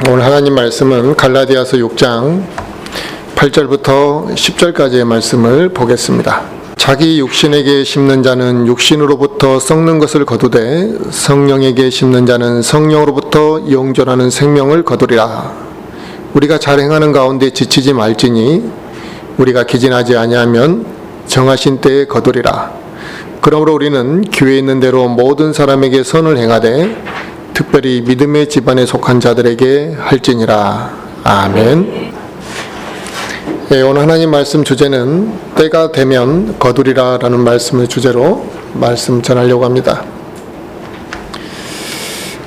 오늘 하나님 말씀은 갈라디아서 6장 8절부터 10절까지의 말씀을 보겠습니다. 자기 육신에게 심는 자는 육신으로부터 썩는 것을 거두되 성령에게 심는 자는 성령으로부터 영존하는 생명을 거두리라. 우리가 잘 행하는 가운데 지치지 말지니 우리가 기진하지 아니하면 정하신 때에 거두리라. 그러므로 우리는 교회에 있는 대로 모든 사람에게 선을 행하되 특별히 믿음의 집안에 속한 자들에게 할지니라. 아멘. 오늘 하나님 말씀 주제는 때가 되면 거두리라 라는 말씀을 주제로 말씀 전하려고 합니다.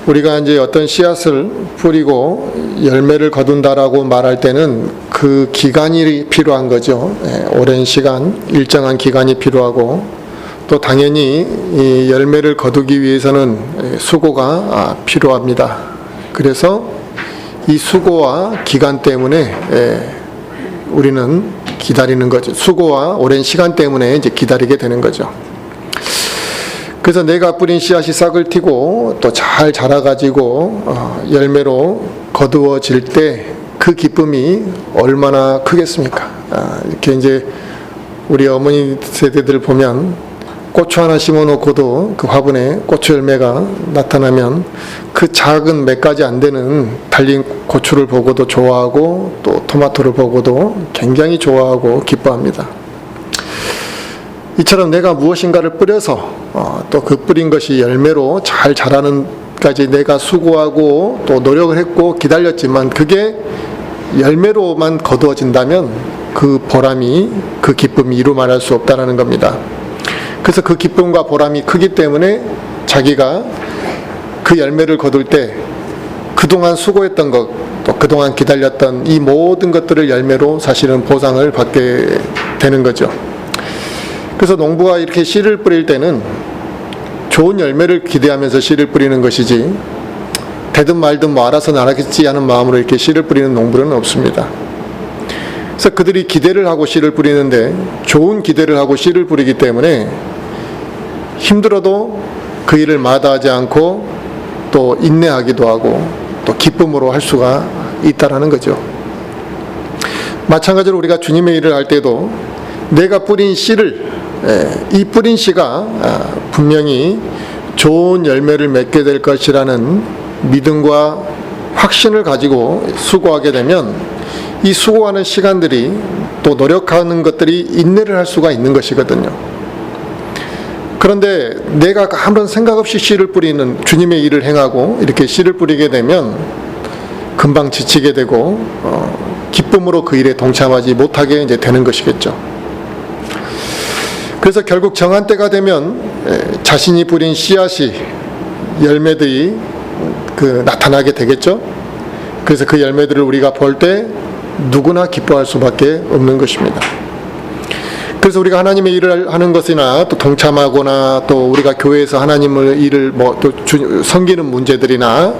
우리가 이제 어떤 씨앗을 뿌리고 열매를 거둔다라고 말할 때는 그 기간이 필요한 거죠. 오랜 시간, 일정한 기간이 필요하고 또 당연히 이 열매를 거두기 위해서는 수고가 필요합니다. 그래서 이 수고와 기간 때문에 우리는 기다리는 거죠. 수고와 오랜 시간 때문에 이제 기다리게 되는 거죠. 그래서 내가 뿌린 씨앗이 싹을 틔고 또 잘 자라가지고 열매로 거두어질 때 그 기쁨이 얼마나 크겠습니까? 이렇게 이제 우리 어머니 세대들 보면 고추 하나 심어놓고도 그 화분에 고추 열매가 나타나면 그 작은 몇 가지 안 되는 달린 고추를 보고도 좋아하고 또 토마토를 보고도 굉장히 좋아하고 기뻐합니다. 이처럼 내가 무엇인가를 뿌려서 또 그 뿌린 것이 열매로 잘 자라는까지 내가 수고하고 또 노력을 했고 기다렸지만 그게 열매로만 거두어진다면 그 보람이, 그 기쁨이 이루 말할 수 없다는 겁니다. 그래서 그 기쁨과 보람이 크기 때문에 자기가 그 열매를 거둘 때 그동안 수고했던 것, 또 그동안 기다렸던 이 모든 것들을 열매로 사실은 보상을 받게 되는 거죠. 그래서 농부가 이렇게 씨를 뿌릴 때는 좋은 열매를 기대하면서 씨를 뿌리는 것이지 되든 말든 뭐 알아서 나라겠지 하는 마음으로 이렇게 씨를 뿌리는 농부는 없습니다. 그래서 그들이 기대를 하고 씨를 뿌리는데 좋은 기대를 하고 씨를 뿌리기 때문에 힘들어도 그 일을 마다하지 않고 또 인내하기도 하고 또 기쁨으로 할 수가 있다라는 거죠. 마찬가지로 우리가 주님의 일을 할 때도 내가 뿌린 씨를, 이 뿌린 씨가 분명히 좋은 열매를 맺게 될 것이라는 믿음과 확신을 가지고 수고하게 되면 이 수고하는 시간들이 또 노력하는 것들이 인내를 할 수가 있는 것이거든요. 그런데 내가 아무런 생각 없이 씨를 뿌리는 주님의 일을 행하고 이렇게 씨를 뿌리게 되면 금방 지치게 되고 기쁨으로 그 일에 동참하지 못하게 이제 되는 것이겠죠. 그래서 결국 정한 때가 되면 자신이 뿌린 씨앗이 열매들이 나타나게 되겠죠. 그래서 그 열매들을 우리가 볼 때 누구나 기뻐할 수밖에 없는 것입니다. 그래서 우리가 하나님의 일을 하는 것이나 또 동참하거나 또 우리가 교회에서 하나님의 일을 또 섬기는 문제들이나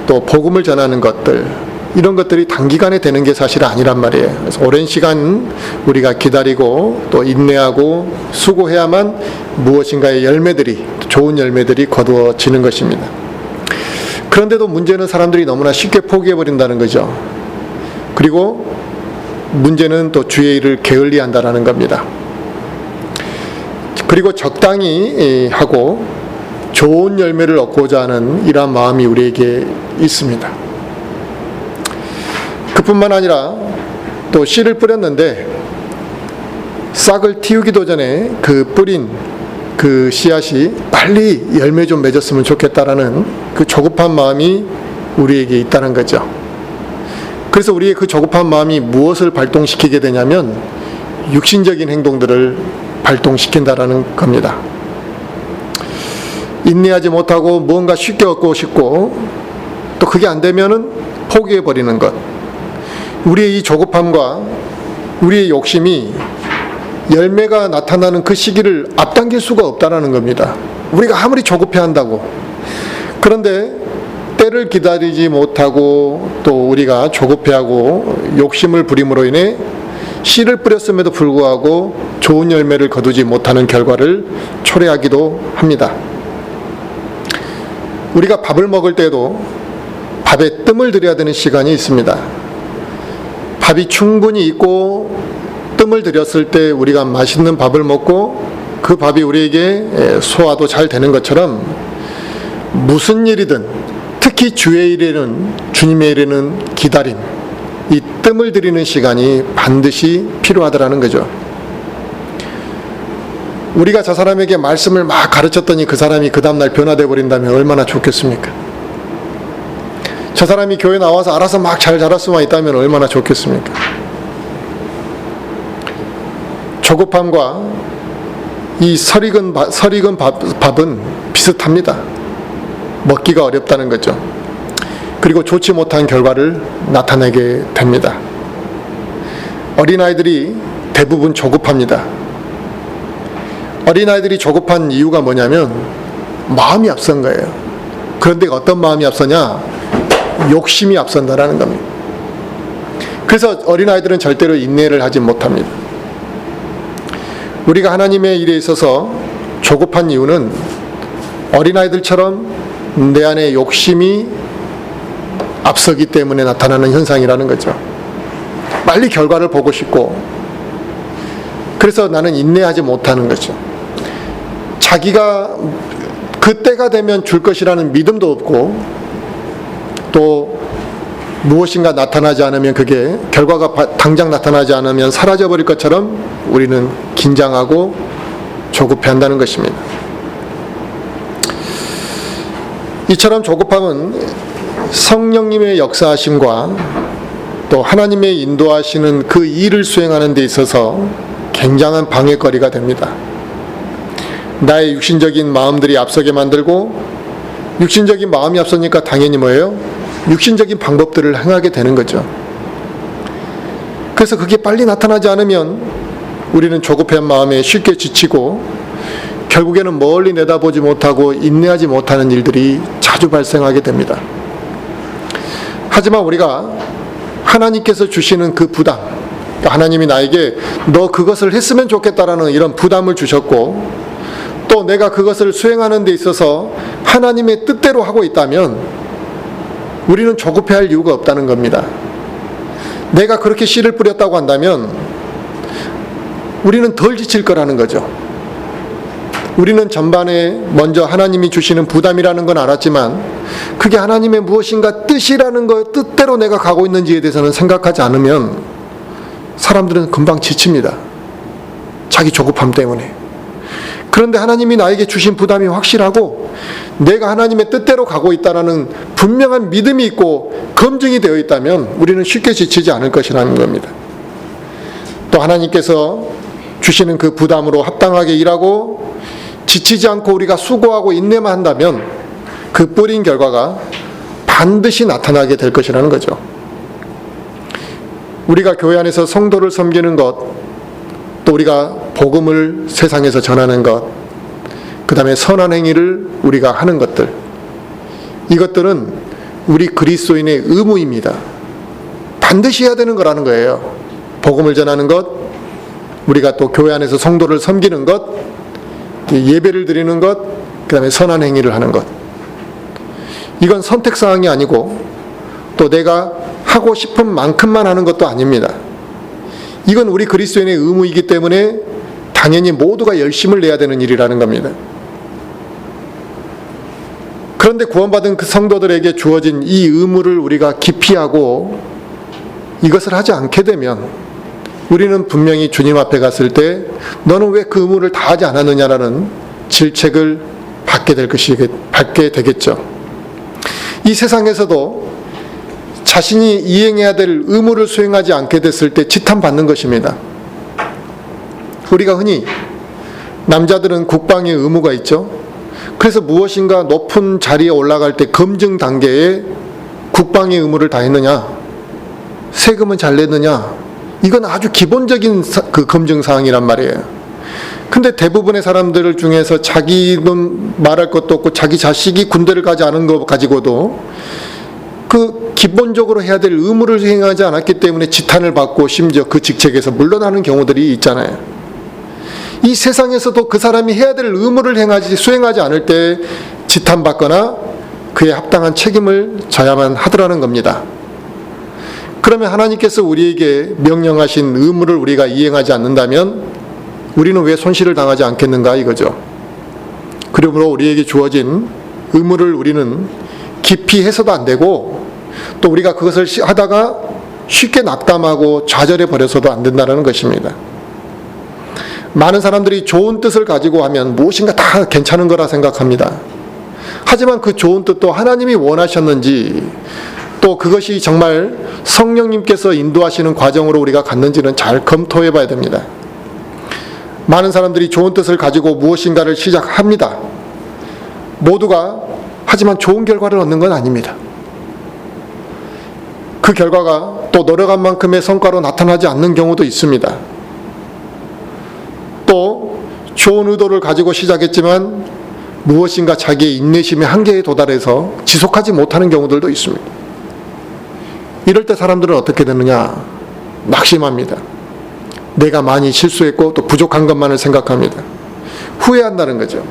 또 복음을 전하는 것들, 이런 것들이 단기간에 되는 게 사실 아니란 말이에요. 그래서 오랜 시간 우리가 기다리고 또 인내하고 수고해야만 무엇인가의 열매들이, 좋은 열매들이 거두어지는 것입니다. 그런데도 문제는 사람들이 너무나 쉽게 포기해버린다는 거죠. 그리고 문제는 또 주의 일을 게을리한다라는 겁니다. 그리고 적당히 하고 좋은 열매를 얻고자 하는 이러한 마음이 우리에게 있습니다. 그뿐만 아니라 또 씨를 뿌렸는데 싹을 틔우기도 전에 그 뿌린 그 씨앗이 빨리 열매 좀 맺었으면 좋겠다라는 그 조급한 마음이 우리에게 있다는 거죠. 그래서 우리의 그 조급한 마음이 무엇을 발동시키게 되냐면 육신적인 행동들을 발동시킨다라는 겁니다. 인내하지 못하고 무언가 쉽게 얻고 싶고 또 그게 안 되면은 포기해버리는 것. 우리의 이 조급함과 우리의 욕심이 열매가 나타나는 그 시기를 앞당길 수가 없다는 겁니다. 우리가 아무리 조급해한다고. 그런데 때를 기다리지 못하고 또 우리가 조급해하고 욕심을 부림으로 인해 씨를 뿌렸음에도 불구하고 좋은 열매를 거두지 못하는 결과를 초래하기도 합니다. 우리가 밥을 먹을 때도 밥에 뜸을 들여야 되는 시간이 있습니다. 밥이 충분히 있고 뜸을 들였을 때 우리가 맛있는 밥을 먹고 그 밥이 우리에게 소화도 잘 되는 것처럼 무슨 일이든 특히 주의 일에는, 주님의 일에는 기다림, 이 뜸을 들이는 시간이 반드시 필요하더라는 거죠. 우리가 저 사람에게 말씀을 막 가르쳤더니 그 사람이 그 다음날 변화되어 버린다면 얼마나 좋겠습니까? 저 사람이 교회 나와서 알아서 막 잘 자랄 수만 있다면 얼마나 좋겠습니까? 조급함과 이 설익은 밥은 비슷합니다. 먹기가 어렵다는 거죠. 그리고 좋지 못한 결과를 나타내게 됩니다. 어린아이들이 대부분 조급합니다. 어린아이들이 조급한 이유가 뭐냐면 마음이 앞선 거예요. 그런데 어떤 마음이 앞서냐? 욕심이 앞선다라는 겁니다. 그래서 어린아이들은 절대로 인내를 하지 못합니다. 우리가 하나님의 일에 있어서 조급한 이유는 어린아이들처럼 내 안에 욕심이 앞서기 때문에 나타나는 현상이라는 거죠. 빨리 결과를 보고 싶고, 그래서 나는 인내하지 못하는 거죠. 자기가 그때가 되면 줄 것이라는 믿음도 없고, 또 무엇인가 나타나지 않으면 그게 결과가 당장 나타나지 않으면 사라져버릴 것처럼 우리는 긴장하고 조급해한다는 것입니다. 이처럼 조급함은 성령님의 역사하심과 또 하나님의 인도하시는 그 일을 수행하는 데 있어서 굉장한 방해거리가 됩니다. 나의 육신적인 마음들이 앞서게 만들고, 육신적인 마음이 앞서니까 당연히 뭐예요? 육신적인 방법들을 행하게 되는 거죠. 그래서 그게 빨리 나타나지 않으면 우리는 조급한 마음에 쉽게 지치고 결국에는 멀리 내다보지 못하고 인내하지 못하는 일들이 자주 발생하게 됩니다. 하지만 우리가 하나님께서 주시는 그 부담, 하나님이 나에게 너 그것을 했으면 좋겠다라는 이런 부담을 주셨고, 또 내가 그것을 수행하는 데 있어서 하나님의 뜻대로 하고 있다면 우리는 조급해할 이유가 없다는 겁니다. 내가 그렇게 씨를 뿌렸다고 한다면 우리는 덜 지칠 거라는 거죠. 우리는 전반에 먼저 하나님이 주시는 부담이라는 건 알았지만 그게 하나님의 무엇인가 뜻이라는 것, 뜻대로 내가 가고 있는지에 대해서는 생각하지 않으면 사람들은 금방 지칩니다. 자기 조급함 때문에. 그런데 하나님이 나에게 주신 부담이 확실하고 내가 하나님의 뜻대로 가고 있다는 분명한 믿음이 있고 검증이 되어 있다면 우리는 쉽게 지치지 않을 것이라는 겁니다. 또 하나님께서 주시는 그 부담으로 합당하게 일하고 지치지 않고 우리가 수고하고 인내만 한다면 그 뿌린 결과가 반드시 나타나게 될 것이라는 거죠. 우리가 교회 안에서 성도를 섬기는 것, 또 우리가 복음을 세상에서 전하는 것, 그 다음에 선한 행위를 우리가 하는 것들, 이것들은 우리 그리스도인의 의무입니다. 반드시 해야 되는 거라는 거예요. 복음을 전하는 것, 우리가 또 교회 안에서 성도를 섬기는 것, 예배를 드리는 것, 그 다음에 선한 행위를 하는 것. 이건 선택사항이 아니고 또 내가 하고 싶은 만큼만 하는 것도 아닙니다. 이건 우리 그리스도인의 의무이기 때문에 당연히 모두가 열심을 내야 되는 일이라는 겁니다. 그런데 구원받은 그 성도들에게 주어진 이 의무를 우리가 기피하고 이것을 하지 않게 되면 우리는 분명히 주님 앞에 갔을 때 너는 왜 그 의무를 다하지 않았느냐라는 질책을 받게 되겠죠. 이 세상에서도 자신이 이행해야 될 의무를 수행하지 않게 됐을 때 지탄받는 것입니다. 우리가 흔히 남자들은 국방의 의무가 있죠. 그래서 무엇인가 높은 자리에 올라갈 때 검증 단계에 국방의 의무를 다했느냐, 세금은 잘 냈느냐, 이건 아주 기본적인 그 검증사항이란 말이에요. 근데 대부분의 사람들 중에서 자기는 말할 것도 없고 자기 자식이 군대를 가지 않은 것 가지고도 그 기본적으로 해야 될 의무를 수행하지 않았기 때문에 지탄을 받고 심지어 그 직책에서 물러나는 경우들이 있잖아요. 이 세상에서도 그 사람이 해야 될 의무를 수행하지 않을 때 지탄받거나 그에 합당한 책임을 져야만 하더라는 겁니다. 그러면 하나님께서 우리에게 명령하신 의무를 우리가 이행하지 않는다면 우리는 왜 손실을 당하지 않겠는가 이거죠. 그러므로 우리에게 주어진 의무를 우리는 깊이 해서도 안 되고 또 우리가 그것을 하다가 쉽게 낙담하고 좌절해 버려서도 안 된다는 것입니다. 많은 사람들이 좋은 뜻을 가지고 하면 무엇인가 다 괜찮은 거라 생각합니다. 하지만 그 좋은 뜻도 하나님이 원하셨는지 또 그것이 정말 성령님께서 인도하시는 과정으로 우리가 갔는지는 잘 검토해 봐야 됩니다. 많은 사람들이 좋은 뜻을 가지고 무엇인가를 시작합니다. 모두가 하지만 좋은 결과를 얻는 건 아닙니다. 그 결과가 또 노력한 만큼의 성과로 나타나지 않는 경우도 있습니다. 또 좋은 의도를 가지고 시작했지만 무엇인가 자기의 인내심의 한계에 도달해서 지속하지 못하는 경우들도 있습니다. 이럴 때 사람들은 어떻게 되느냐? 낙심합니다. 내가 많이 실수했고 또 부족한 것만을 생각합니다. 후회한다는 거죠.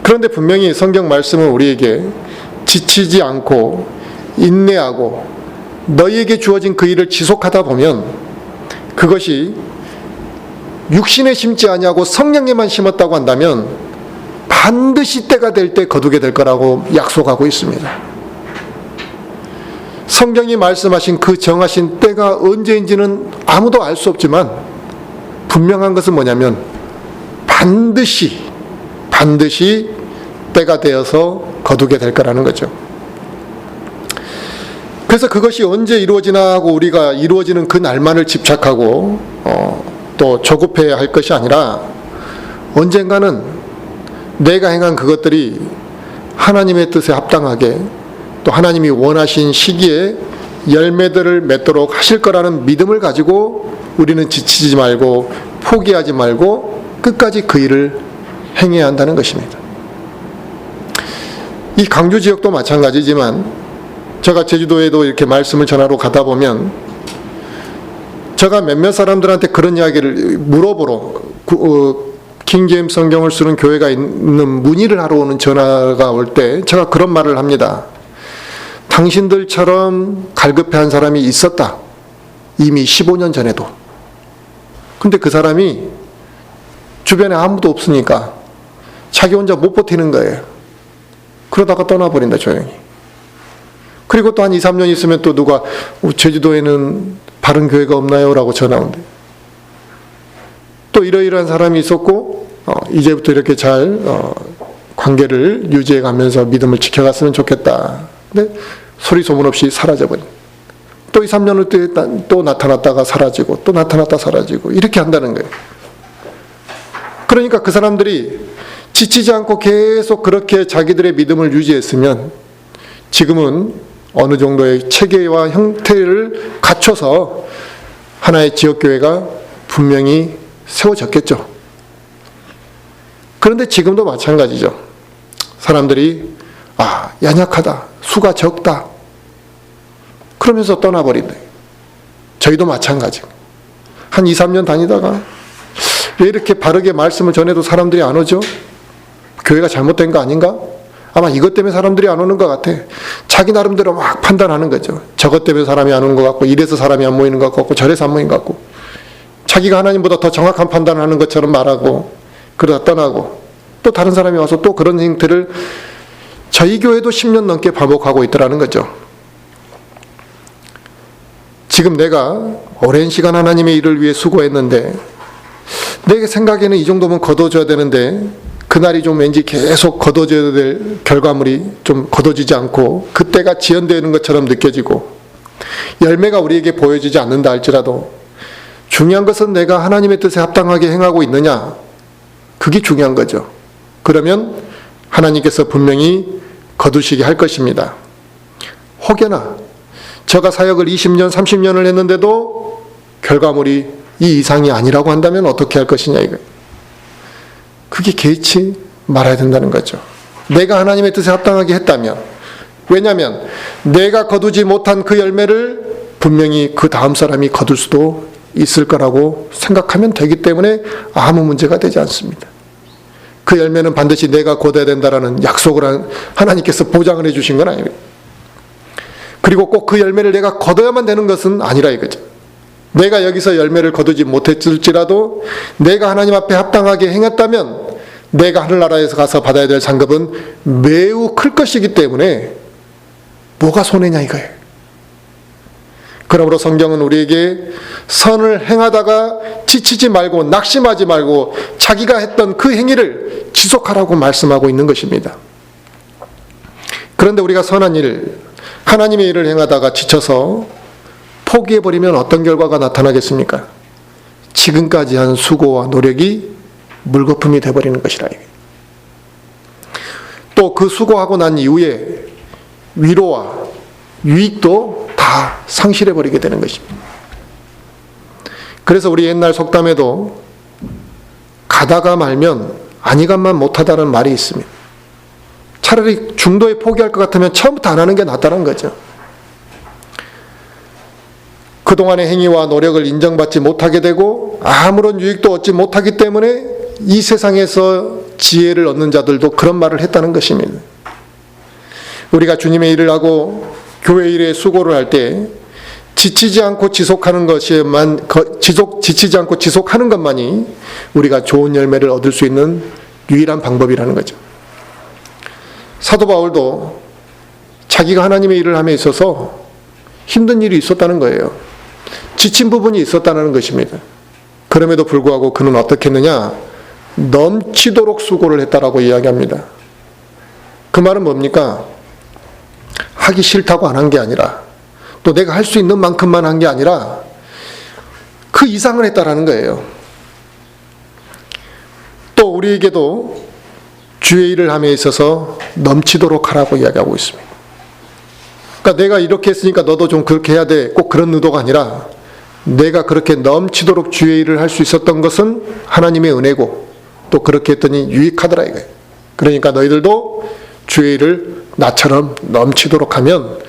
그런데 분명히 성경 말씀은 우리에게 지치지 않고 인내하고 너희에게 주어진 그 일을 지속하다 보면 그것이 육신에 심지 아니하고 성령에만 심었다고 한다면 반드시 때가 될 때 거두게 될 거라고 약속하고 있습니다. 성경이 말씀하신 그 정하신 때가 언제인지는 아무도 알 수 없지만 분명한 것은 뭐냐면 반드시 때가 되어서 거두게 될 거라는 거죠. 그래서 그것이 언제 이루어지나 하고 우리가 이루어지는 그 날만을 집착하고 또 조급해야 할 것이 아니라 언젠가는 내가 행한 그것들이 하나님의 뜻에 합당하게 또 하나님이 원하신 시기에 열매들을 맺도록 하실 거라는 믿음을 가지고 우리는 지치지 말고 포기하지 말고 끝까지 그 일을 행해야 한다는 것입니다. 이 강주 지역도 마찬가지지만 제가 제주도에도 이렇게 말씀을 전하러 가다 보면 제가 몇몇 사람들한테 그런 이야기를 물어보러 킹제임스 성경을 쓰는 교회가 있는 문의를 하러 오는 전화가 올 때 제가 그런 말을 합니다. 당신들처럼 갈급해한 사람이 있었다. 이미 15년 전에도. 근데 그 사람이 주변에 아무도 없으니까 자기 혼자 못 버티는 거예요. 그러다가 떠나버린다, 조용히. 그리고 또 한 2, 3년 있으면 또 누가 제주도에는 바른 교회가 없나요? 라고 전화 온대. 또 이러이러한 사람이 있었고 이제부터 이렇게 잘 관계를 유지해 가면서 믿음을 지켜갔으면 좋겠다. 근데 소리 소문 없이 사라져버린. 또 2, 3년 후에 또 나타났다가 사라지고 또 나타났다 사라지고 이렇게 한다는 거예요. 그러니까 그 사람들이 지치지 않고 계속 그렇게 자기들의 믿음을 유지했으면 지금은 어느 정도의 체계와 형태를 갖춰서 하나의 지역교회가 분명히 세워졌겠죠. 그런데 지금도 마찬가지죠. 사람들이 연약하다, 수가 적다 그러면서 떠나버린다. 저희도 마찬가지. 한 2, 3년 다니다가 왜 이렇게 바르게 말씀을 전해도 사람들이 안 오죠? 교회가 잘못된 거 아닌가? 아마 이것 때문에 사람들이 안 오는 것 같아. 자기 나름대로 막 판단하는 거죠. 저것 때문에 사람이 안 오는 것 같고 이래서 사람이 안 모이는 것 같고 저래서 안 모이는 것 같고 자기가 하나님보다 더 정확한 판단을 하는 것처럼 말하고 그러다 떠나고 또 다른 사람이 와서 또 그런 행태를 저희 교회도 10년 넘게 반복하고 있더라는 거죠. 지금 내가 오랜 시간 하나님의 일을 위해 수고했는데 내 생각에는 이 정도면 거둬줘야 되는데 그날이 좀 왠지 계속 거둬줘야 될 결과물이 좀 거둬지지 않고 그때가 지연되는 것처럼 느껴지고 열매가 우리에게 보여지지 않는다 할지라도 중요한 것은 내가 하나님의 뜻에 합당하게 행하고 있느냐, 그게 중요한 거죠. 그러면 하나님께서 분명히 거두시게 할 것입니다. 혹여나 제가 사역을 20년, 30년을 했는데도 결과물이 이 이상이 아니라고 한다면 어떻게 할 것이냐 이거예요. 그게 개의치 말아야 된다는 거죠. 내가 하나님의 뜻에 합당하게 했다면, 왜냐하면 내가 거두지 못한 그 열매를 분명히 그 다음 사람이 거둘 수도 있을 거라고 생각하면 되기 때문에 아무 문제가 되지 않습니다. 그 열매는 반드시 내가 거둬야 된다라는 약속을 하나님께서 보장을 해주신 건 아니에요. 그리고 꼭 그 열매를 내가 거둬야만 되는 것은 아니라 이거죠. 내가 여기서 열매를 거두지 못했을지라도 내가 하나님 앞에 합당하게 행했다면 내가 하늘나라에서 가서 받아야 될 상급은 매우 클 것이기 때문에 뭐가 손해냐 이거예요. 그러므로 성경은 우리에게 선을 행하다가 지치지 말고 낙심하지 말고 자기가 했던 그 행위를 지속하라고 말씀하고 있는 것입니다. 그런데 우리가 선한 일, 하나님의 일을 행하다가 지쳐서 포기해버리면 어떤 결과가 나타나겠습니까? 지금까지 한 수고와 노력이 물거품이 되어버리는 것이라. 또 그 수고하고 난 이후에 위로와 유익도 다 상실해버리게 되는 것입니다. 그래서 우리 옛날 속담에도 가다가 말면 아니간만 못하다는 말이 있습니다. 차라리 중도에 포기할 것 같으면 처음부터 안 하는 게 낫다는 거죠. 그동안의 행위와 노력을 인정받지 못하게 되고 아무런 유익도 얻지 못하기 때문에 이 세상에서 지혜를 얻는 자들도 그런 말을 했다는 것입니다. 우리가 주님의 일을 하고 교회 일에 수고를 할 때 지치지 않고 지속하는 지치지 않고 지속하는 것만이 우리가 좋은 열매를 얻을 수 있는 유일한 방법이라는 거죠. 사도 바울도 자기가 하나님의 일을 함에 있어서 힘든 일이 있었다는 거예요. 지친 부분이 있었다는 것입니다. 그럼에도 불구하고 그는 어떻게 했느냐? 넘치도록 수고를 했다라고 이야기합니다. 그 말은 뭡니까? 하기 싫다고 안 한 게 아니라 또 내가 할 수 있는 만큼만 한 게 아니라 그 이상을 했다라는 거예요. 또 우리에게도 주의 일을 함에 있어서 넘치도록 하라고 이야기하고 있습니다. 그러니까 내가 이렇게 했으니까 너도 좀 그렇게 해야 돼. 꼭 그런 의도가 아니라 내가 그렇게 넘치도록 주의 일을 할 수 있었던 것은 하나님의 은혜고 또 그렇게 했더니 유익하더라 이거예요. 그러니까 너희들도 주의 일을 나처럼 넘치도록 하면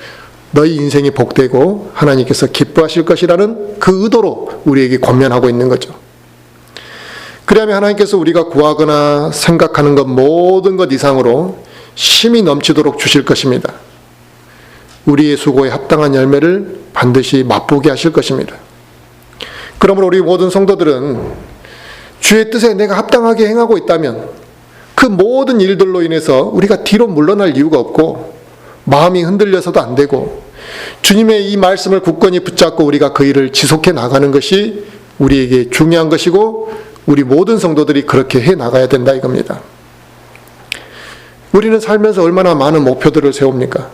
너희 인생이 복되고 하나님께서 기뻐하실 것이라는 그 의도로 우리에게 권면하고 있는 거죠. 그러면 하나님께서 우리가 구하거나 생각하는 것 모든 것 이상으로 힘이 넘치도록 주실 것입니다. 우리의 수고에 합당한 열매를 반드시 맛보게 하실 것입니다. 그러므로 우리 모든 성도들은 주의 뜻에 내가 합당하게 행하고 있다면 그 모든 일들로 인해서 우리가 뒤로 물러날 이유가 없고 마음이 흔들려서도 안 되고 주님의 이 말씀을 굳건히 붙잡고 우리가 그 일을 지속해 나가는 것이 우리에게 중요한 것이고 우리 모든 성도들이 그렇게 해 나가야 된다 이겁니다. 우리는 살면서 얼마나 많은 목표들을 세웁니까?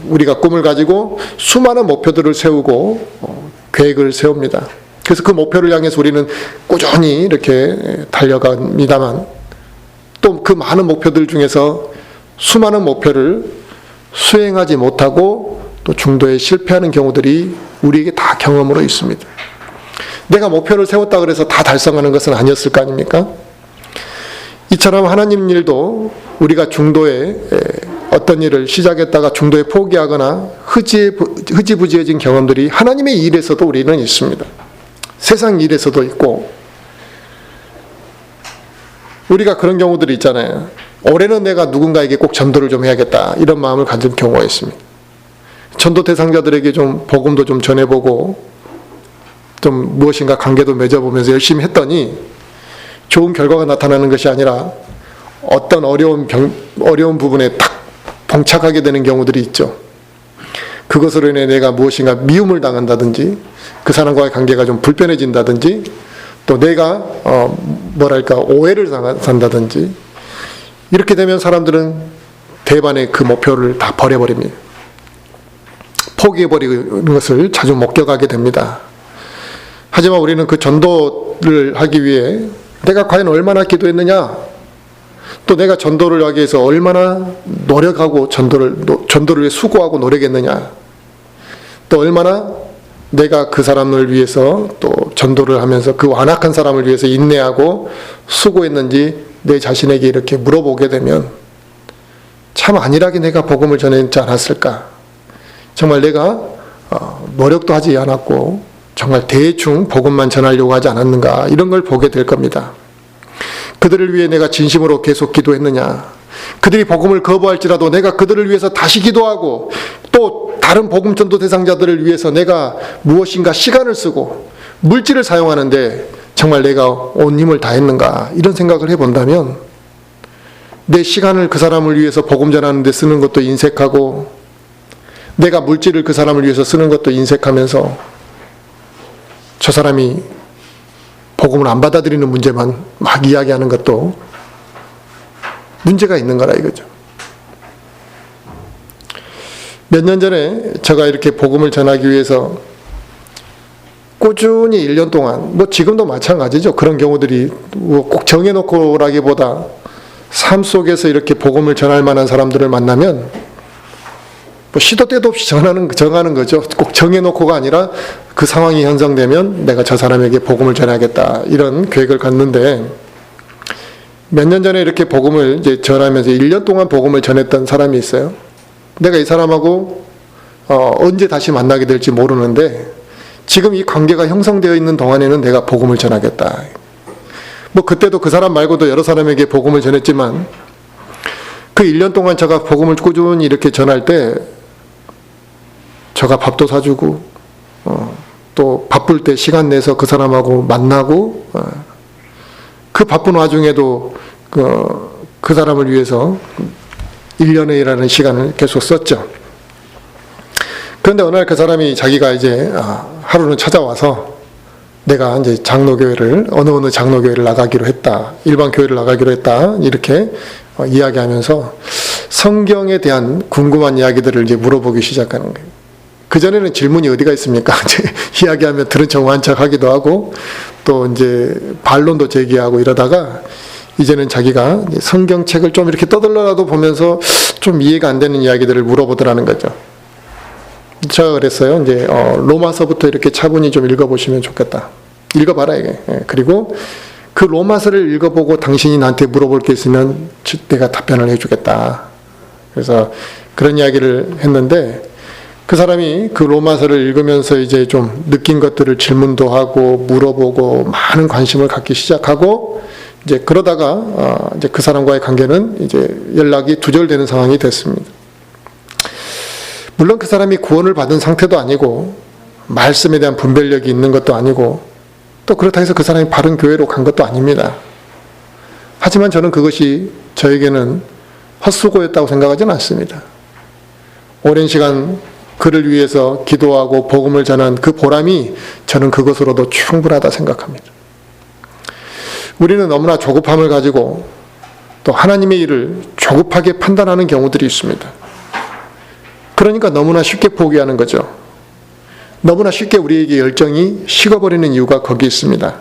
우리가 꿈을 가지고 수많은 목표들을 세우고 계획을 세웁니다. 그래서 그 목표를 향해서 우리는 꾸준히 이렇게 달려갑니다만 또 그 많은 목표들 중에서 수많은 목표를 수행하지 못하고 또 중도에 실패하는 경우들이 우리에게 다 경험으로 있습니다. 내가 목표를 세웠다 그래서 다 달성하는 것은 아니었을 거 아닙니까? 이처럼 하나님 일도 우리가 중도에 어떤 일을 시작했다가 중도에 포기하거나 흐지부지해진 경험들이 하나님의 일에서도 우리는 있습니다. 세상 일에서도 있고 우리가 그런 경우들이 있잖아요. 올해는 내가 누군가에게 꼭 전도를 좀 해야겠다 이런 마음을 가진 경우가 있습니다. 전도 대상자들에게 좀 복음도 좀 전해보고 좀 무엇인가 관계도 맺어보면서 열심히 했더니 좋은 결과가 나타나는 것이 아니라 어떤 어려운 부분에 딱 봉착하게 되는 경우들이 있죠. 그것으로 인해 내가 무엇인가 미움을 당한다든지 그 사람과의 관계가 좀 불편해진다든지 또 내가 오해를 산다든지 이렇게 되면 사람들은 대반의 그 목표를 다 버려버립니다. 포기해버리는 것을 자주 목격하게 됩니다. 하지만 우리는 그 전도를 하기 위해 내가 과연 얼마나 기도했느냐, 또 내가 전도를 하기 위해서 얼마나 노력하고 전도를 위해 수고하고 노력했느냐, 또 얼마나 내가 그 사람을 위해서 또 전도를 하면서 그 완악한 사람을 위해서 인내하고 수고했는지 내 자신에게 이렇게 물어보게 되면 참 안일하게 내가 복음을 전했지 않았을까, 정말 내가 노력도 하지 않았고 정말 대충 복음만 전하려고 하지 않았는가, 이런 걸 보게 될 겁니다. 그들을 위해 내가 진심으로 계속 기도했느냐? 그들이 복음을 거부할지라도 내가 그들을 위해서 다시 기도하고 또 다른 복음 전도 대상자들을 위해서 내가 무엇인가 시간을 쓰고 물질을 사용하는데 정말 내가 온 힘을 다했는가? 이런 생각을 해본다면 내 시간을 그 사람을 위해서 복음 전하는 데 쓰는 것도 인색하고 내가 물질을 그 사람을 위해서 쓰는 것도 인색하면서 저 사람이 복음을 안 받아들이는 문제만 막 이야기하는 것도 문제가 있는 거라 이거죠. 몇 년 전에 제가 이렇게 복음을 전하기 위해서 꾸준히 1년 동안, 뭐 지금도 마찬가지죠. 그런 경우들이 꼭 정해놓고라기보다 삶 속에서 이렇게 복음을 전할 만한 사람들을 만나면 뭐 시도 때도 없이 정하는 거죠. 꼭 정해놓고가 아니라 그 상황이 형성되면 내가 저 사람에게 복음을 전하겠다 이런 계획을 갖는데 몇 년 전에 이렇게 복음을 이제 전하면서 1년 동안 복음을 전했던 사람이 있어요. 내가 이 사람하고 언제 다시 만나게 될지 모르는데 지금 이 관계가 형성되어 있는 동안에는 내가 복음을 전하겠다. 뭐 그때도 그 사람 말고도 여러 사람에게 복음을 전했지만 그 1년 동안 제가 복음을 꾸준히 이렇게 전할 때 제가 밥도 사주고 또 바쁠 때 시간 내서 그 사람하고 만나고 그 바쁜 와중에도 그 사람을 위해서 1년이라는 시간을 계속 썼죠. 그런데 어느 날 그 사람이 자기가 이제 하루는 찾아와서 내가 이제 장로교회를 어느 장로교회를 나가기로 했다. 일반 교회를 나가기로 했다. 이렇게 이야기하면서 성경에 대한 궁금한 이야기들을 이제 물어보기 시작하는 거예요. 그전에는 질문이 어디가 있습니까? 이제 이야기하면 들은 척 완척 하기도 하고 또 이제 반론도 제기하고 이러다가 이제는 자기가 성경책을 좀 이렇게 떠들러라도 보면서 좀 이해가 안 되는 이야기들을 물어보더라는 거죠. 제가 그랬어요. 이제 로마서부터 이렇게 차분히 좀 읽어보시면 좋겠다. 읽어봐라 이게. 그리고 그 로마서를 읽어보고 당신이 나한테 물어볼 게 있으면 내가 답변을 해주겠다. 그래서 그런 이야기를 했는데 그 사람이 그 로마서를 읽으면서 이제 좀 느낀 것들을 질문도 하고 물어보고 많은 관심을 갖기 시작하고 이제 그러다가 이제 그 사람과의 관계는 이제 연락이 두절되는 상황이 됐습니다. 물론 그 사람이 구원을 받은 상태도 아니고 말씀에 대한 분별력이 있는 것도 아니고 또 그렇다고 해서 그 사람이 바른 교회로 간 것도 아닙니다. 하지만 저는 그것이 저에게는 헛수고였다고 생각하지는 않습니다. 오랜 시간 그를 위해서 기도하고 복음을 전한 그 보람이 저는 그것으로도 충분하다 생각합니다. 우리는 너무나 조급함을 가지고 또 하나님의 일을 조급하게 판단하는 경우들이 있습니다. 그러니까 너무나 쉽게 포기하는 거죠. 너무나 쉽게 우리에게 열정이 식어버리는 이유가 거기 있습니다.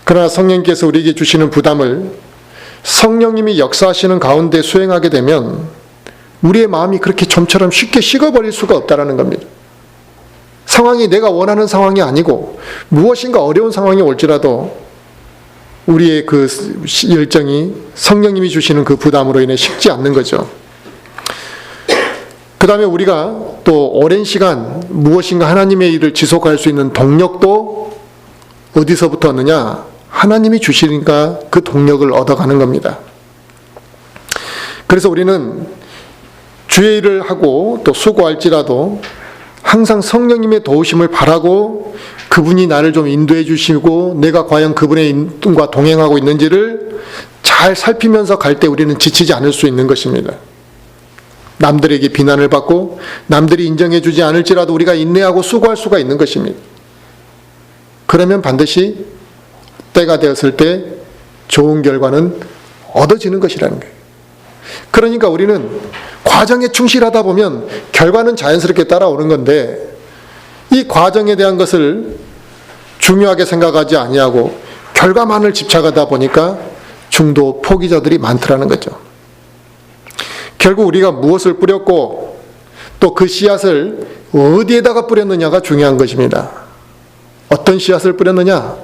그러나 성령께서 우리에게 주시는 부담을 성령님이 역사하시는 가운데 수행하게 되면 우리의 마음이 그렇게 좀처럼 쉽게 식어버릴 수가 없다는 겁니다. 상황이 내가 원하는 상황이 아니고 무엇인가 어려운 상황이 올지라도 우리의 그 열정이 성령님이 주시는 그 부담으로 인해 식지 않는 거죠. 그 다음에 우리가 또 오랜 시간 무엇인가 하나님의 일을 지속할 수 있는 동력도 어디서부터 얻느냐? 하나님이 주시니까 그 동력을 얻어가는 겁니다. 그래서 우리는 주의 일을 하고 또 수고할지라도 항상 성령님의 도우심을 바라고 그분이 나를 좀 인도해 주시고 내가 과연 그분의 인도와 동행하고 있는지를 잘 살피면서 갈 때 우리는 지치지 않을 수 있는 것입니다. 남들에게 비난을 받고 남들이 인정해 주지 않을지라도 우리가 인내하고 수고할 수가 있는 것입니다. 그러면 반드시 때가 되었을 때 좋은 결과는 얻어지는 것이라는 거예요. 그러니까 우리는 과정에 충실하다 보면 결과는 자연스럽게 따라오는 건데 이 과정에 대한 것을 중요하게 생각하지 아니하고 결과만을 집착하다 보니까 중도 포기자들이 많더라는 거죠. 결국 우리가 무엇을 뿌렸고 또 그 씨앗을 어디에다가 뿌렸느냐가 중요한 것입니다. 어떤 씨앗을 뿌렸느냐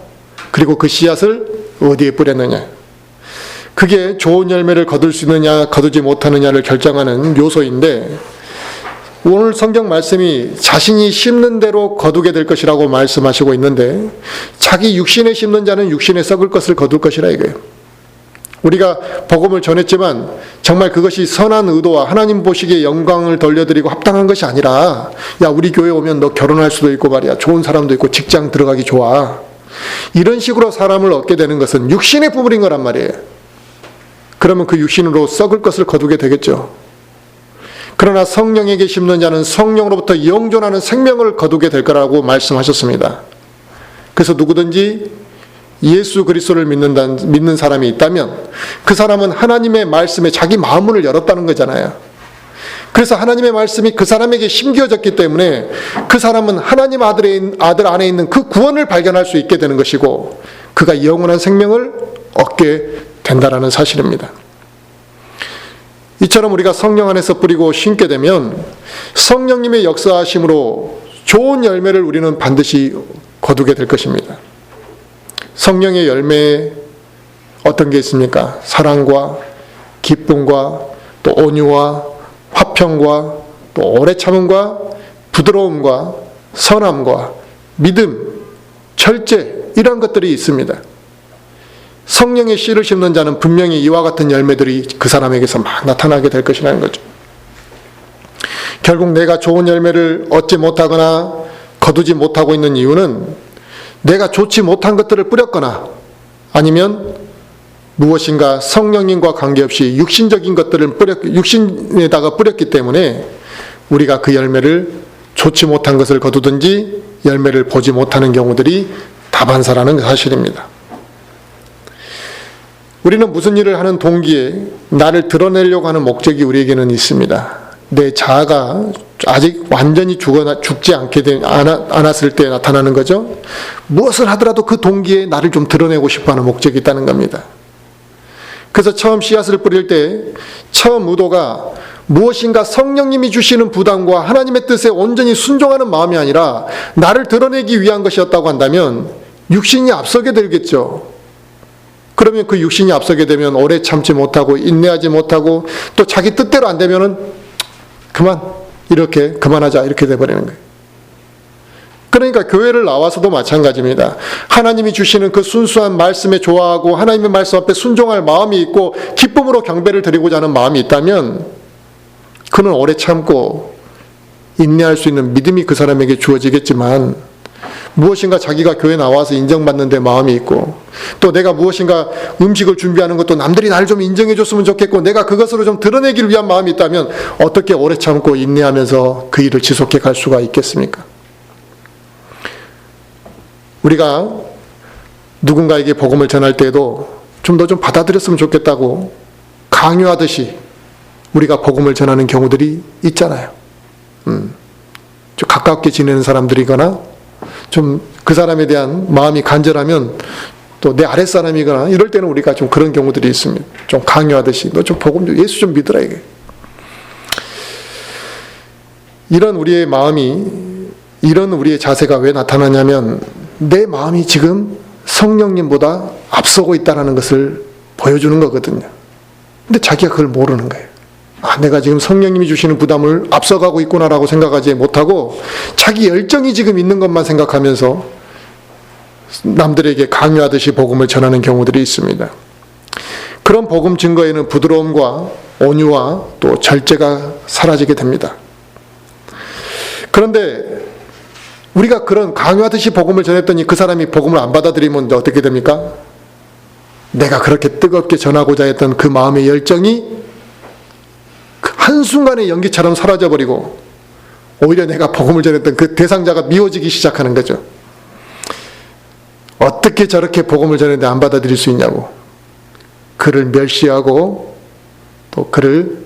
그리고 그 씨앗을 어디에 뿌렸느냐 그게 좋은 열매를 거둘 수 있느냐 거두지 못하느냐를 결정하는 요소인데 오늘 성경 말씀이 자신이 심는 대로 거두게 될 것이라고 말씀하시고 있는데 자기 육신에 심는 자는 육신에 썩을 것을 거둘 것이라 이거예요. 우리가 복음을 전했지만 정말 그것이 선한 의도와 하나님 보시기에 영광을 돌려드리고 합당한 것이 아니라, 야, 우리 교회 오면 너 결혼할 수도 있고 말이야, 좋은 사람도 있고 직장 들어가기 좋아, 이런 식으로 사람을 얻게 되는 것은 육신의 부분인 거란 말이에요. 그러면 그 육신으로 썩을 것을 거두게 되겠죠. 그러나 성령에게 심는 자는 성령으로부터 영존하는 생명을 거두게 될 거라고 말씀하셨습니다. 그래서 누구든지 예수 그리스도를 믿는 사람이 있다면 그 사람은 하나님의 말씀에 자기 마음문을 열었다는 거잖아요. 그래서 하나님의 말씀이 그 사람에게 심겨졌기 때문에 그 사람은 하나님 아들 안에 있는 그 구원을 발견할 수 있게 되는 것이고, 그가 영원한 생명을 얻게 된다라는 사실입니다. 이처럼 우리가 성령 안에서 뿌리고 심게 되면 성령님의 역사하심으로 좋은 열매를 우리는 반드시 거두게 될 것입니다. 성령의 열매에 어떤 게 있습니까? 사랑과 기쁨과 또 온유와 화평과 또 오래 참음과 부드러움과 선함과 믿음, 절제, 이런 것들이 있습니다. 성령의 씨를 심는 자는 분명히 이와 같은 열매들이 그 사람에게서 막 나타나게 될 것이라는 거죠. 결국 내가 좋은 열매를 얻지 못하거나 거두지 못하고 있는 이유는 내가 좋지 못한 것들을 뿌렸거나 아니면 무엇인가 성령님과 관계없이 육신적인 것들을 육신에다가 뿌렸기 때문에 우리가 그 열매를 좋지 못한 것을 거두든지 열매를 보지 못하는 경우들이 다반사라는 사실입니다. 우리는 무슨 일을 하는 동기에 나를 드러내려고 하는 목적이 우리에게는 있습니다. 내 자아가 아직 완전히 죽지 않았을 때 나타나는 거죠. 무엇을 하더라도 그 동기에 나를 좀 드러내고 싶어하는 목적이 있다는 겁니다. 그래서 처음 씨앗을 뿌릴 때 처음 의도가 무엇인가 성령님이 주시는 부담과 하나님의 뜻에 온전히 순종하는 마음이 아니라 나를 드러내기 위한 것이었다고 한다면 육신이 앞서게 되겠죠. 그러면 그 육신이 앞서게 되면 오래 참지 못하고 인내하지 못하고 또 자기 뜻대로 안 되면은 그만하자 이렇게 돼버리는 거예요. 그러니까 교회를 나와서도 마찬가지입니다. 하나님이 주시는 그 순수한 말씀에 좋아하고 하나님의 말씀 앞에 순종할 마음이 있고 기쁨으로 경배를 드리고자 하는 마음이 있다면 그는 오래 참고 인내할 수 있는 믿음이 그 사람에게 주어지겠지만, 무엇인가 자기가 교회 나와서 인정받는 데 마음이 있고 또 내가 무엇인가 음식을 준비하는 것도 남들이 나를 좀 인정해 줬으면 좋겠고 내가 그것으로 좀 드러내기를 위한 마음이 있다면 어떻게 오래 참고 인내하면서 그 일을 지속해 갈 수가 있겠습니까? 우리가 누군가에게 복음을 전할 때에도 좀 더 좀 받아들였으면 좋겠다고 강요하듯이 우리가 복음을 전하는 경우들이 있잖아요. 좀 가깝게 지내는 사람들이거나 좀 그 사람에 대한 마음이 간절하면 또 내 아랫사람이거나 이럴 때는 우리가 좀 그런 경우들이 있습니다. 좀 강요하듯이 너 좀 복음 좀 예수 좀 믿으라 이게. 이런 우리의 마음이, 이런 우리의 자세가 왜 나타나냐면 내 마음이 지금 성령님보다 앞서고 있다는 것을 보여주는 거거든요. 근데 자기가 그걸 모르는 거예요. 내가 지금 성령님이 주시는 부담을 앞서가고 있구나라고 생각하지 못하고 자기 열정이 지금 있는 것만 생각하면서 남들에게 강요하듯이 복음을 전하는 경우들이 있습니다. 그런 복음 증거에는 부드러움과 온유와 또 절제가 사라지게 됩니다. 그런데 우리가 그런 강요하듯이 복음을 전했더니 그 사람이 복음을 안 받아들이면 어떻게 됩니까? 내가 그렇게 뜨겁게 전하고자 했던 그 마음의 열정이 한순간에 연기처럼 사라져버리고 오히려 내가 복음을 전했던 그 대상자가 미워지기 시작하는 거죠. 어떻게 저렇게 복음을 전했는데 안 받아들일 수 있냐고 그를 멸시하고 또 그를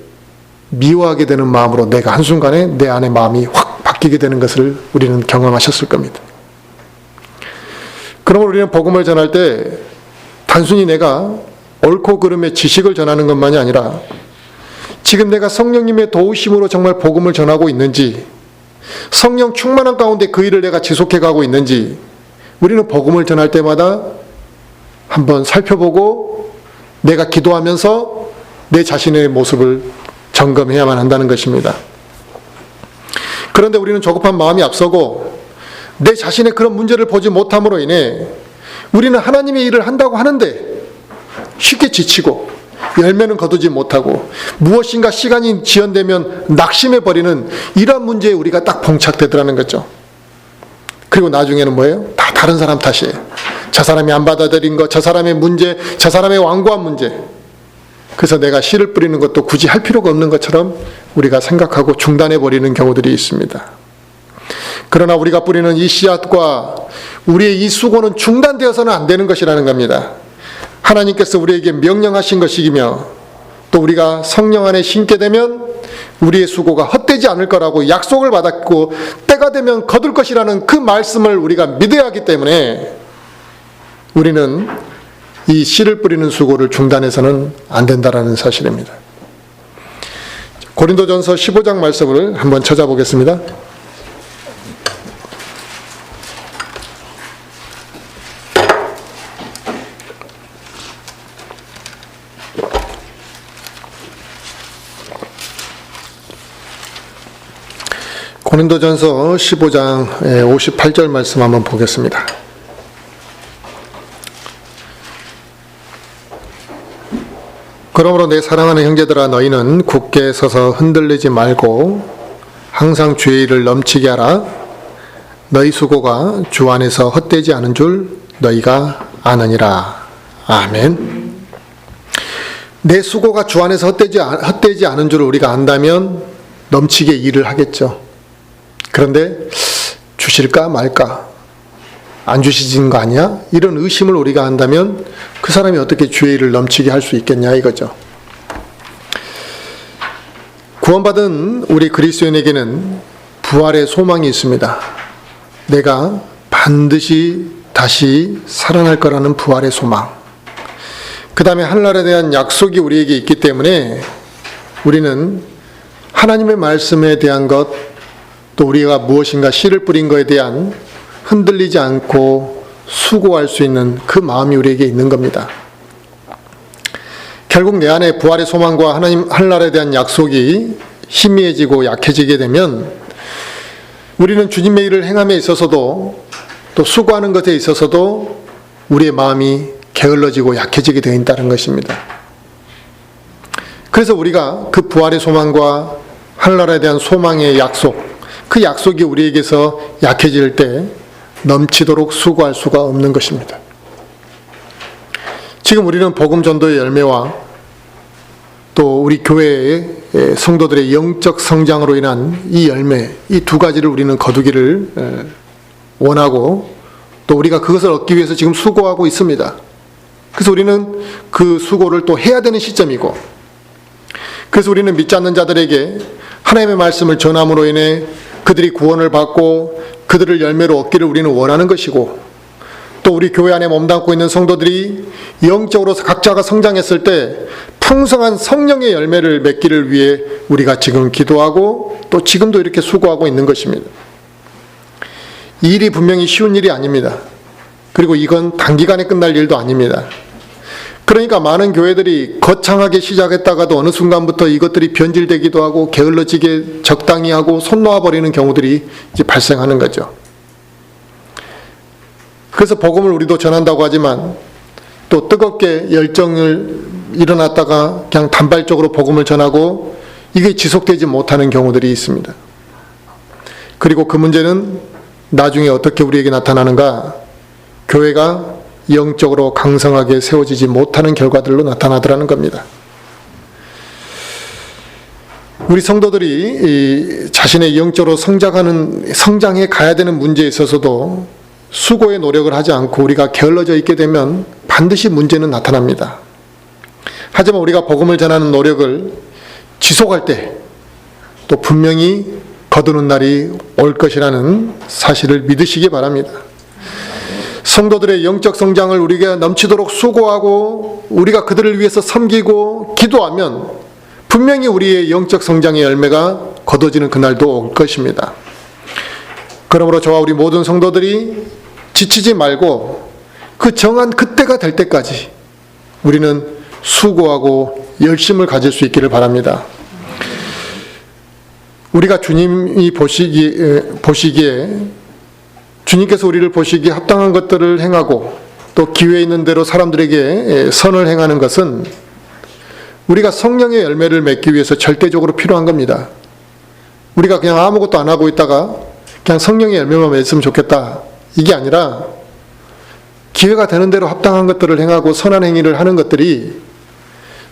미워하게 되는 마음으로 내가 한순간에 내 안의 마음이 확 바뀌게 되는 것을 우리는 경험하셨을 겁니다. 그러므로 우리는 복음을 전할 때 단순히 내가 옳고 그름의 지식을 전하는 것만이 아니라 지금 내가 성령님의 도우심으로 정말 복음을 전하고 있는지, 성령 충만한 가운데 그 일을 내가 지속해 가고 있는지 우리는 복음을 전할 때마다 한번 살펴보고 내가 기도하면서 내 자신의 모습을 점검해야만 한다는 것입니다. 그런데 우리는 조급한 마음이 앞서고 내 자신의 그런 문제를 보지 못함으로 인해 우리는 하나님의 일을 한다고 하는데 쉽게 지치고 열매는 거두지 못하고 무엇인가 시간이 지연되면 낙심해버리는 이런 문제에 우리가 딱 봉착되더라는 거죠. 그리고 나중에는 뭐예요? 다 다른 사람 탓이에요. 저 사람이 안 받아들인 것, 저 사람의 문제, 저 사람의 완고한 문제. 그래서 내가 씨를 뿌리는 것도 굳이 할 필요가 없는 것처럼 우리가 생각하고 중단해버리는 경우들이 있습니다. 그러나 우리가 뿌리는 이 씨앗과 우리의 이 수고는 중단되어서는 안 되는 것이라는 겁니다. 하나님께서 우리에게 명령하신 것이며 또 우리가 성령 안에 심게 되면 우리의 수고가 헛되지 않을 거라고 약속을 받았고 때가 되면 거둘 것이라는 그 말씀을 우리가 믿어야 하기 때문에 우리는 이 씨를 뿌리는 수고를 중단해서는 안 된다는 사실입니다. 고린도전서 15장 말씀을 한번 찾아보겠습니다. 고린도전서 15장 58절 말씀 한번 보겠습니다. 그러므로 내 사랑하는 형제들아 너희는 굳게 서서 흔들리지 말고 항상 주의 일을 넘치게 하라. 너희 수고가 주 안에서 헛되지 않은 줄 너희가 아느니라. 아멘. 내 수고가 주 안에서 헛되지 않은 줄 우리가 안다면 넘치게 일을 하겠죠. 그런데 주실까 말까? 안 주시는 거 아니야? 이런 의심을 우리가 한다면 그 사람이 어떻게 주의 일을 넘치게 할 수 있겠냐 이거죠. 구원받은 우리 그리스도인에게는 부활의 소망이 있습니다. 내가 반드시 다시 살아날 거라는 부활의 소망. 그 다음에 하늘나라에 대한 약속이 우리에게 있기 때문에 우리는 하나님의 말씀에 대한 것, 또 우리가 무엇인가 씨를 뿌린 것에 대한 흔들리지 않고 수고할 수 있는 그 마음이 우리에게 있는 겁니다. 결국 내 안에 부활의 소망과 하나님 하늘나라에 대한 약속이 희미해지고 약해지게 되면 우리는 주님의 일을 행함에 있어서도 또 수고하는 것에 있어서도 우리의 마음이 게을러지고 약해지게 되어 있다는 것입니다. 그래서 우리가 그 부활의 소망과 하늘나라에 대한 소망의 약속, 그 약속이 우리에게서 약해질 때 넘치도록 수고할 수가 없는 것입니다. 지금 우리는 복음 전도의 열매와 또 우리 교회의 성도들의 영적 성장으로 인한 이 열매, 이 두 가지를 우리는 거두기를 원하고 또 우리가 그것을 얻기 위해서 지금 수고하고 있습니다. 그래서 우리는 그 수고를 또 해야 되는 시점이고, 그래서 우리는 믿지 않는 자들에게 하나님의 말씀을 전함으로 인해 그들이 구원을 받고 그들을 열매로 얻기를 우리는 원하는 것이고, 또 우리 교회 안에 몸담고 있는 성도들이 영적으로 각자가 성장했을 때 풍성한 성령의 열매를 맺기를 위해 우리가 지금 기도하고 또 지금도 이렇게 수고하고 있는 것입니다. 이 일이 분명히 쉬운 일이 아닙니다. 그리고 이건 단기간에 끝날 일도 아닙니다. 그러니까 많은 교회들이 거창하게 시작했다가도 어느 순간부터 이것들이 변질되기도 하고 게을러지게 적당히 하고 손 놓아버리는 경우들이 이제 발생하는 거죠. 그래서 복음을 우리도 전한다고 하지만 또 뜨겁게 열정을 일어났다가 그냥 단발적으로 복음을 전하고 이게 지속되지 못하는 경우들이 있습니다. 그리고 그 문제는 나중에 어떻게 우리에게 나타나는가? 교회가 영적으로 강성하게 세워지지 못하는 결과들로 나타나더라는 겁니다. 우리 성도들이 자신의 영적으로 성장해 가야 되는 문제에 있어서도 수고의 노력을 하지 않고 우리가 게을러져 있게 되면 반드시 문제는 나타납니다. 하지만 우리가 복음을 전하는 노력을 지속할 때 또 분명히 거두는 날이 올 것이라는 사실을 믿으시기 바랍니다. 성도들의 영적 성장을 우리가 넘치도록 수고하고 우리가 그들을 위해서 섬기고 기도하면 분명히 우리의 영적 성장의 열매가 거둬지는 그날도 올 것입니다. 그러므로 저와 우리 모든 성도들이 지치지 말고 그 정한 그때가 될 때까지 우리는 수고하고 열심을 가질 수 있기를 바랍니다. 우리가 주님이 보시기에 주님께서 우리를 보시기에 합당한 것들을 행하고 또 기회 있는 대로 사람들에게 선을 행하는 것은 우리가 성령의 열매를 맺기 위해서 절대적으로 필요한 겁니다. 우리가 그냥 아무것도 안 하고 있다가 그냥 성령의 열매만 맺으면 좋겠다, 이게 아니라 기회가 되는 대로 합당한 것들을 행하고 선한 행위를 하는 것들이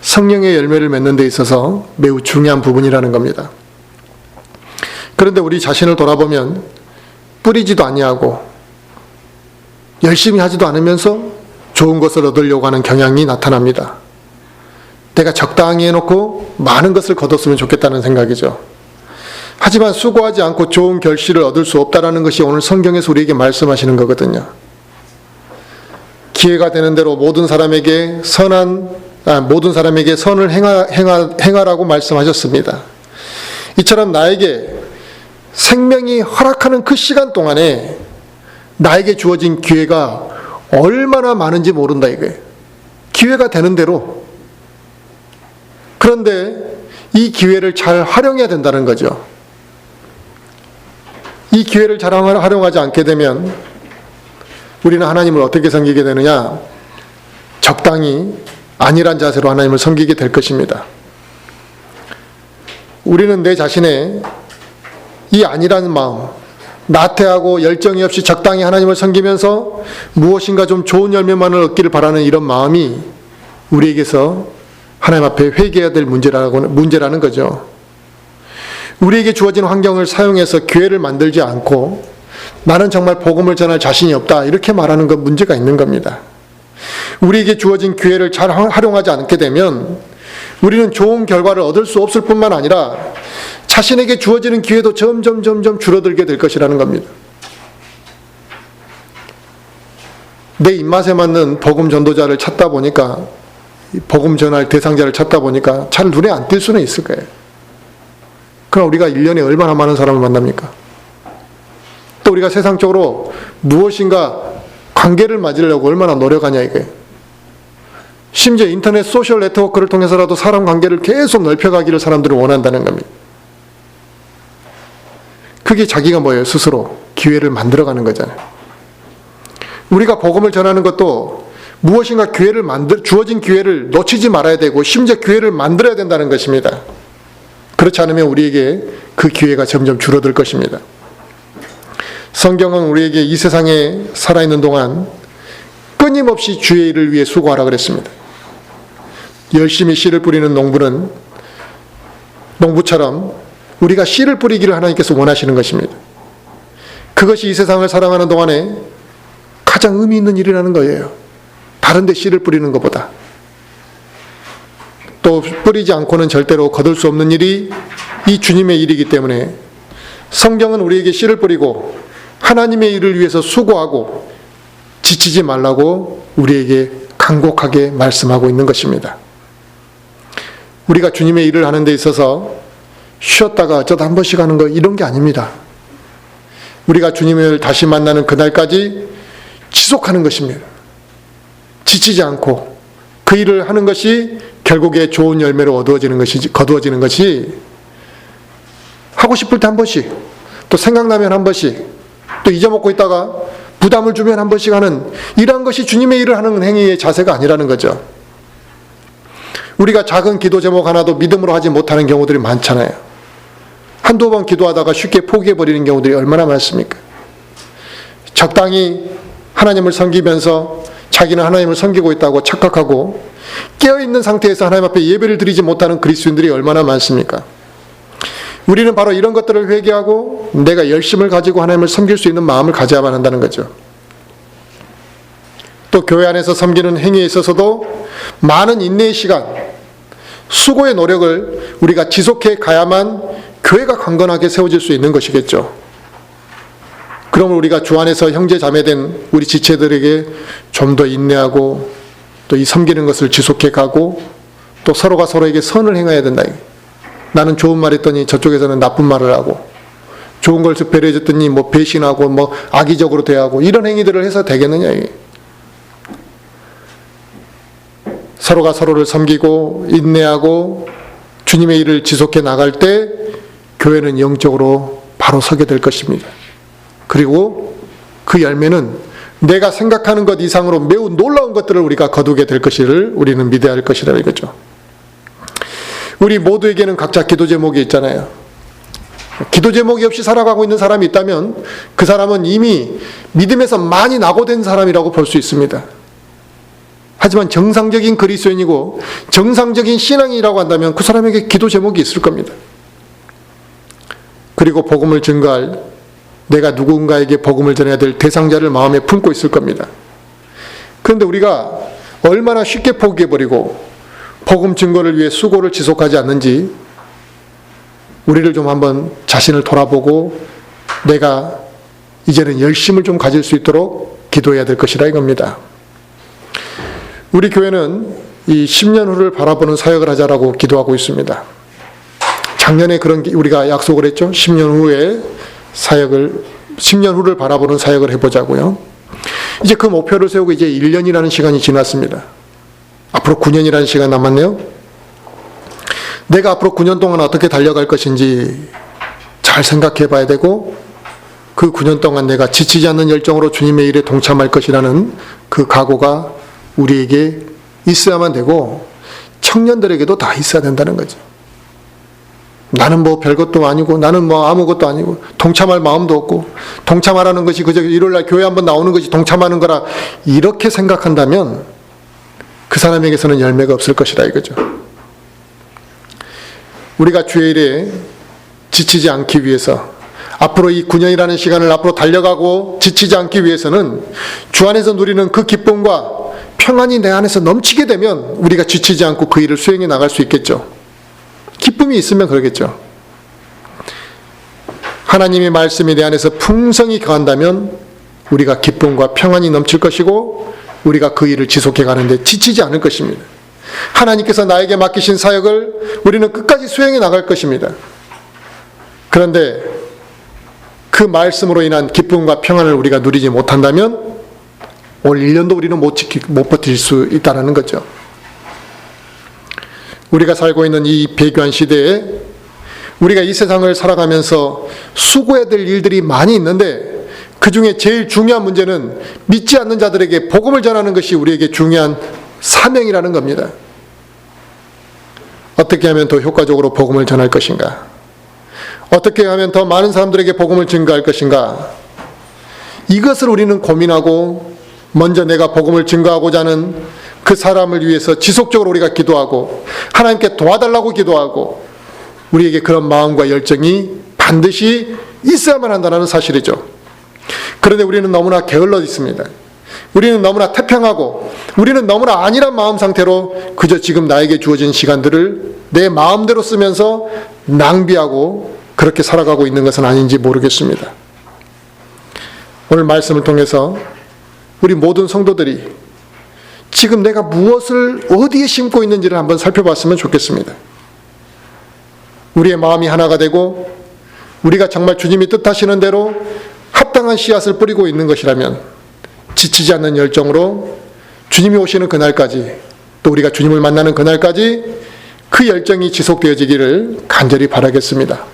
성령의 열매를 맺는 데 있어서 매우 중요한 부분이라는 겁니다. 그런데 우리 자신을 돌아보면 뿌리지도 아니하고 열심히 하지도 않으면서 좋은 것을 얻으려고 하는 경향이 나타납니다. 내가 적당히 해놓고 많은 것을 거뒀으면 좋겠다는 생각이죠. 하지만 수고하지 않고 좋은 결실을 얻을 수 없다는 것이 오늘 성경에서 우리에게 말씀하시는 거거든요. 기회가 되는 대로 모든 사람에게 선을 행하라고 말씀하셨습니다. 이처럼 나에게 생명이 허락하는 그 시간 동안에 나에게 주어진 기회가 얼마나 많은지 모른다 이거예요. 기회가 되는 대로. 그런데 이 기회를 잘 활용해야 된다는 거죠. 이 기회를 잘 활용하지 않게 되면 우리는 하나님을 어떻게 섬기게 되느냐? 적당히 안일한 자세로 하나님을 섬기게 될 것입니다. 우리는 내 자신의 이 안일한 마음, 나태하고 열정이 없이 적당히 하나님을 섬기면서 무엇인가 좀 좋은 열매만을 얻기를 바라는 이런 마음이 우리에게서 하나님 앞에 회개해야 될 문제라는 거죠. 우리에게 주어진 환경을 사용해서 기회를 만들지 않고 나는 정말 복음을 전할 자신이 없다, 이렇게 말하는 건 문제가 있는 겁니다. 우리에게 주어진 기회를 잘 활용하지 않게 되면 우리는 좋은 결과를 얻을 수 없을 뿐만 아니라 자신에게 주어지는 기회도 점점 줄어들게 될 것이라는 겁니다. 내 입맛에 맞는 복음 전도자를 찾다 보니까, 복음 전할 대상자를 찾다 보니까 잘 눈에 안 띌 수는 있을 거예요. 그럼 우리가 1년에 얼마나 많은 사람을 만납니까? 또 우리가 세상적으로 무엇인가 관계를 맺으려고 얼마나 노력하냐 이게. 심지어 인터넷 소셜 네트워크를 통해서라도 사람 관계를 계속 넓혀가기를 사람들은 원한다는 겁니다. 그게 자기가 뭐예요? 스스로 기회를 만들어가는 거잖아요. 우리가 복음을 전하는 것도 무엇인가 주어진 기회를 놓치지 말아야 되고 심지어 기회를 만들어야 된다는 것입니다. 그렇지 않으면 우리에게 그 기회가 점점 줄어들 것입니다. 성경은 우리에게 이 세상에 살아있는 동안 끊임없이 주의 일을 위해 수고하라 그랬습니다. 열심히 씨를 뿌리는 농부처럼 우리가 씨를 뿌리기를 하나님께서 원하시는 것입니다. 그것이 이 세상을 살아가는 동안에 가장 의미 있는 일이라는 거예요. 다른 데 씨를 뿌리는 것보다. 또 뿌리지 않고는 절대로 거둘 수 없는 일이 이 주님의 일이기 때문에 성경은 우리에게 씨를 뿌리고 하나님의 일을 위해서 수고하고 지치지 말라고 우리에게 간곡하게 말씀하고 있는 것입니다. 우리가 주님의 일을 하는 데 있어서 쉬었다가 어쩌다 한 번씩 하는 거, 이런 게 아닙니다. 우리가 주님을 다시 만나는 그날까지 지속하는 것입니다. 지치지 않고 그 일을 하는 것이 결국에 좋은 열매로 거두어지는 것이 하고 싶을 때 한 번씩, 또 생각나면 한 번씩, 또 잊어먹고 있다가 부담을 주면 한 번씩 하는 이러한 것이 주님의 일을 하는 행위의 자세가 아니라는 거죠. 우리가 작은 기도 제목 하나도 믿음으로 하지 못하는 경우들이 많잖아요. 한두 번 기도하다가 쉽게 포기해버리는 경우들이 얼마나 많습니까? 적당히 하나님을 섬기면서 자기는 하나님을 섬기고 있다고 착각하고 깨어있는 상태에서 하나님 앞에 예배를 드리지 못하는 그리스도인들이 얼마나 많습니까? 우리는 바로 이런 것들을 회개하고 내가 열심을 가지고 하나님을 섬길 수 있는 마음을 가져야만 한다는 거죠. 또 교회 안에서 섬기는 행위에 있어서도 많은 인내의 시간, 수고의 노력을 우리가 지속해 가야만 교회가 강건하게 세워질 수 있는 것이겠죠. 그러면 우리가 주 안에서 형제 자매된 우리 지체들에게 좀 더 인내하고 또 이 섬기는 것을 지속해 가고 또 서로가 서로에게 선을 행해야 된다. 나는 좋은 말 했더니 저쪽에서는 나쁜 말을 하고, 좋은 걸 배려해줬더니 뭐 배신하고 뭐 악의적으로 대하고, 이런 행위들을 해서 되겠느냐 이게. 서로가 서로를 섬기고 인내하고 주님의 일을 지속해 나갈 때 교회는 영적으로 바로 서게 될 것입니다. 그리고 그 열매는 내가 생각하는 것 이상으로 매우 놀라운 것들을 우리가 거두게 될 것을 우리는 믿어야 할 것이라 이거죠. 우리 모두에게는 각자 기도 제목이 있잖아요. 기도 제목이 없이 살아가고 있는 사람이 있다면 그 사람은 이미 믿음에서 많이 낙오된 사람이라고 볼 수 있습니다. 하지만 정상적인 그리스도인이고 정상적인 신앙이라고 한다면 그 사람에게 기도 제목이 있을 겁니다. 그리고 복음을 증거할, 내가 누군가에게 복음을 전해야 될 대상자를 마음에 품고 있을 겁니다. 그런데 우리가 얼마나 쉽게 포기해버리고 복음 증거를 위해 수고를 지속하지 않는지 우리를 좀 한번 자신을 돌아보고 내가 이제는 열심을 좀 가질 수 있도록 기도해야 될 것이라 이겁니다. 우리 교회는 이 10년 후를 바라보는 사역을 하자라고 기도하고 있습니다. 작년에 우리가 약속을 했죠. 10년 후에 10년 후를 바라보는 사역을 해보자고요. 이제 그 목표를 세우고 이제 1년이라는 시간이 지났습니다. 앞으로 9년이라는 시간 남았네요. 내가 앞으로 9년 동안 어떻게 달려갈 것인지 잘 생각해 봐야 되고, 그 9년 동안 내가 지치지 않는 열정으로 주님의 일에 동참할 것이라는 그 각오가 우리에게 있어야만 되고 청년들에게도 다 있어야 된다는 거죠. 나는 뭐 별것도 아니고 나는 뭐 아무것도 아니고 동참할 마음도 없고 동참하라는 것이 그저 일요일날 교회 한번 나오는 것이 동참하는 거라 이렇게 생각한다면 그 사람에게서는 열매가 없을 것이라 이거죠. 우리가 주의 일에 지치지 않기 위해서 앞으로 이 9년이라는 시간을 앞으로 달려가고 지치지 않기 위해서는 주 안에서 누리는 그 기쁨과 평안이 내 안에서 넘치게 되면 우리가 지치지 않고 그 일을 수행해 나갈 수 있겠죠. 기쁨이 있으면 그러겠죠. 하나님의 말씀이 내 안에서 풍성히 거한다면 우리가 기쁨과 평안이 넘칠 것이고 우리가 그 일을 지속해 가는데 지치지 않을 것입니다. 하나님께서 나에게 맡기신 사역을 우리는 끝까지 수행해 나갈 것입니다. 그런데 그 말씀으로 인한 기쁨과 평안을 우리가 누리지 못한다면 올 1년도 우리는 못 버틸 수 있다는 거죠. 우리가 살고 있는 이 배교한 시대에 우리가 이 세상을 살아가면서 수고해야 될 일들이 많이 있는데 그 중에 제일 중요한 문제는 믿지 않는 자들에게 복음을 전하는 것이 우리에게 중요한 사명이라는 겁니다. 어떻게 하면 더 효과적으로 복음을 전할 것인가? 어떻게 하면 더 많은 사람들에게 복음을 증거할 것인가? 이것을 우리는 고민하고 먼저 내가 복음을 증거하고자 하는 그 사람을 위해서 지속적으로 우리가 기도하고 하나님께 도와달라고 기도하고 우리에게 그런 마음과 열정이 반드시 있어야만 한다는 사실이죠. 그런데 우리는 너무나 게을러 있습니다. 우리는 너무나 태평하고 우리는 너무나 안일한 마음 상태로 그저 지금 나에게 주어진 시간들을 내 마음대로 쓰면서 낭비하고 그렇게 살아가고 있는 것은 아닌지 모르겠습니다. 오늘 말씀을 통해서 우리 모든 성도들이 지금 내가 무엇을 어디에 심고 있는지를 한번 살펴봤으면 좋겠습니다. 우리의 마음이 하나가 되고 우리가 정말 주님이 뜻하시는 대로 합당한 씨앗을 뿌리고 있는 것이라면 지치지 않는 열정으로 주님이 오시는 그날까지 또 우리가 주님을 만나는 그날까지 그 열정이 지속되어지기를 간절히 바라겠습니다.